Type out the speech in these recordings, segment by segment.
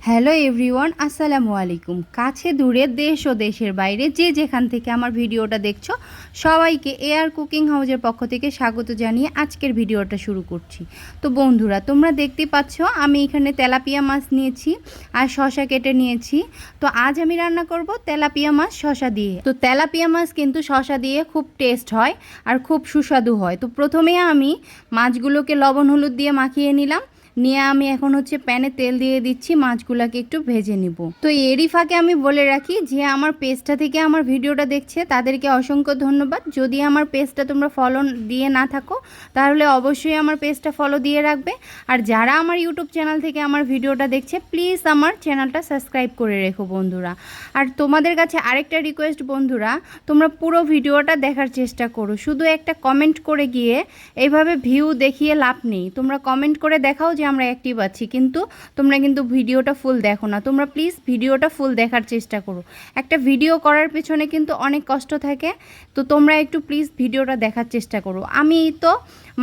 Hello everyone, আসসালামু আলাইকুম। কাছে দূরে দেশ ও দেশের বাইরে যে যেখান থেকে আমার ভিডিওটা দেখছো সবাইকে এআর কুকিং হাউসের পক্ষ থেকে স্বাগত জানিয়ে আজকের ভিডিওটা শুরু করছি। তো বন্ধুরা, তোমরা দেখতে পাচ্ছ আমি এখানে তেলাপিয়া মাছ নিয়েছি আর শসা কেটে নিয়েছি। তো আজ আমি রান্না করব তেলাপিয়া মাছ শসা দিয়ে। তো তেলাপিয়া মাছ কিন্তু শসা দিয়ে খুব টেস্ট হয় আর খুব সুস্বাদু হয়। তো প্রথমে আমি মাছগুলোকে লবণ হলুদ দিয়ে মাখিয়ে নিলাম, নিয়ে আমি এখন প্যানে তেল দিয়ে দিচ্ছি, মাছগুলোকে একটু ভেজে নিব। তো এরই ফাঁকে আমি বলে রাখি যে আমার পেজটা থেকে আমার ভিডিওটা দেখছে তাদেরকে অসংখ্য ধন্যবাদ। যদি আমার পেজটা তোমরা ফলো দিয়ে না থাকো তাহলে অবশ্যই আমার পেজটা ফলো দিয়ে রাখবে। আর যারা আমার ইউটিউব চ্যানেল থেকে আমার ভিডিওটা দেখছে প্লিজ আমার চ্যানেলটা সাবস্ক্রাইব করে রেখো বন্ধুরা। আর তোমাদের কাছে আরেকটা রিকোয়েস্ট বন্ধুরা, তোমরা পুরো ভিডিওটা দেখার চেষ্টা করো, শুধু একটা কমেন্ট করে গিয়ে এইভাবে ভিউ দেখিয়ে লাভ নেই। তোমরা কমেন্ট করে দেখাও যে আমরা অ্যাক্টিভ আছি, কিন্তু তোমরা কিন্তু ভিডিওটা ফুল দেখো না। তোমরা প্লিজ ভিডিওটা ফুল দেখার চেষ্টা করো। একটা ভিডিও করার পেছনে কিন্তু অনেক কষ্ট থাকে, তো তোমরা একটু প্লিজ ভিডিওটা দেখার চেষ্টা করো। আমি তো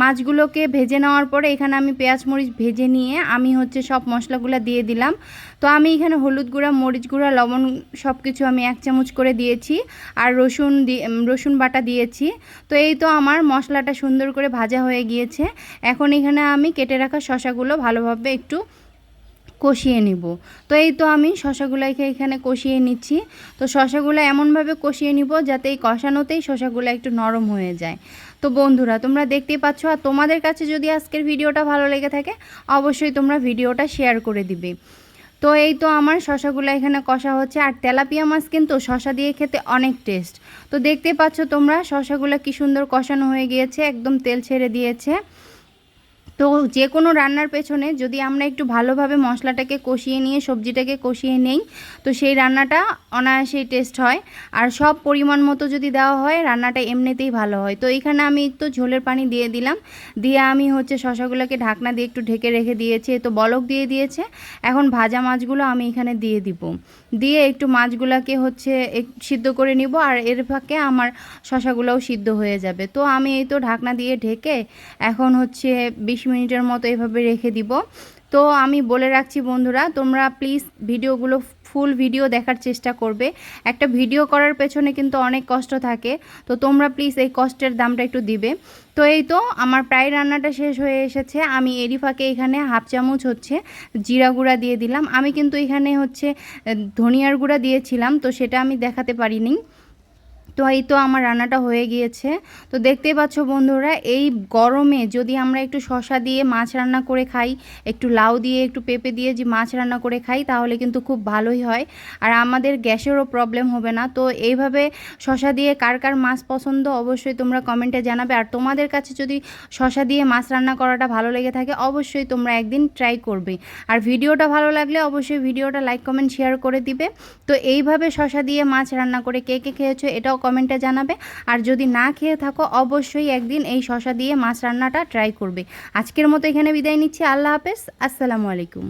মাছগুলোকে ভেজে নেওয়ার পরে এখানে আমি পেঁয়াজ মরিচ ভেজে নিয়ে আমি সব মশলাগুলো দিয়ে দিলাম। তো আমি এখানে হলুদ গুঁড়া, মরিচ গুঁড়া, লবণ সব কিছু আমি 1 চামচ করে দিয়েছি আর রসুন বাটা দিয়েছি। তো এই তো আমার মশলাটা সুন্দর করে ভাজা হয়ে গিয়েছে। এখন এখানে আমি কেটে রাখা শসাগুলো ভালোভাবে একটু কষিয়ে নিব। তো এই তো আমি শসাগুলোকে এখানে কষিয়ে নিচ্ছি। তো শসাগুলো এমনভাবে কষিয়ে নিব যাতে এই কষানোতেই শসাগুলো একটু নরম হয়ে যায়। তো বন্ধুরা, তোমরা দেখতেই পাচ্ছ। আর তোমাদের কাছে যদি আজকের ভিডিওটা ভালো লেগে থাকে অবশ্যই তোমরা ভিডিওটা শেয়ার করে দিবে। তো এই তো আমার শসাগুলো এখানে কষা হচ্ছে। আর তেলাপিয়া মাছ কিন্তু শসা দিয়ে খেতে অনেক টেস্ট। তো দেখতে পাচ্ছ তোমরা শসাগুলো কি সুন্দর কষানো হয়ে গিয়েছে, একদম তেল ছেড়ে দিয়েছে। তো যে কোনো রান্নার পেছনে যদি আমরা একটু ভালোভাবে মশলাটাকে কষিয়ে নিয়ে সবজিটাকে কষিয়ে নেই তো সেই রান্নাটা অনায়াসেই টেস্ট হয়। আর সব পরিমাণ মতো যদি দেওয়া হয় রান্নাটা এমনিতেই ভালো হয়। তো এখানে আমি একটু ঝোলের পানি দিয়ে দিলাম, দিয়ে আমি শসাগুলোকে ঢাকনা দিয়ে একটু ঢেকে রেখে দিয়েছি। তো বলক দিয়ে দিয়েছে। এখন ভাজা মাছগুলো আমি এখানে দিয়ে দিব, দিয়ে একটু মাছগুলোকে সিদ্ধ করে নিব। আর এর ফাঁকে আমার শসাগুলোও সিদ্ধ হয়ে যাবে। তো আমি এই তো ঢাকনা দিয়ে ঢেকে এখন 20 মিনিটের মতো এভাবে রেখে দিব। তো আমি বলে রাখছি বন্ধুরা, তোমরা প্লিজ ভিডিওগুলো ফুল ভিডিও দেখার চেষ্টা করবে। একটা ভিডিও করার পেছনে কিন্তু অনেক কষ্ট থাকে, তো তোমরা প্লিজ এই কষ্টের দামটা একটু দিবে। তো এই তো আমার প্রায় রান্নাটা শেষ হয়ে এসেছে। আমি এরই ফাঁকে এখানে 1/2 চামচ জিরা গুঁড়া দিয়ে দিলাম। আমি কিন্তু এখানে ধনিয়ার গুঁড়া দিয়েছিলাম, তো সেটা আমি দেখাতে পারিনি। তো এই তো আমার রান্নাটা হয়ে গিয়েছে। তো দেখতেই পাচ্ছ বন্ধুরা, এই গরমে যদি আমরা একটু শসা দিয়ে মাছ রান্না করে খাই, একটু লাউ দিয়ে একটু পেঁপে দিয়ে যে মাছ রান্না করে খাই তাহলে কিন্তু খুব ভালোই হয় আর আমাদের গ্যাসেরও প্রবলেম হবে না। তো এইভাবে শসা দিয়ে কার কার মাছ পছন্দ অবশ্যই তোমরা কমেন্টে জানাবে। আর তোমাদের কাছে যদি শসা দিয়ে মাছ রান্না করাটা ভালো লেগে থাকে অবশ্যই তোমরা একদিন ট্রাই করবে। আর ভিডিওটা ভালো লাগলে অবশ্যই ভিডিওটা লাইক কমেন্ট শেয়ার করে দিবে। তো এইভাবে শসা দিয়ে মাছ রান্না করে কে কে খেয়েছো এটাও কমেন্টে জানাবে। আর যদি না খেয়ে থাকো অবশ্যই একদিন এই শসা দিয়ে মাছ রান্নাটা ট্রাই করবে। আজকের মতো এখানে বিদায় নিচ্ছি। আল্লাহ হাফেজ, আসসালামু আলাইকুম।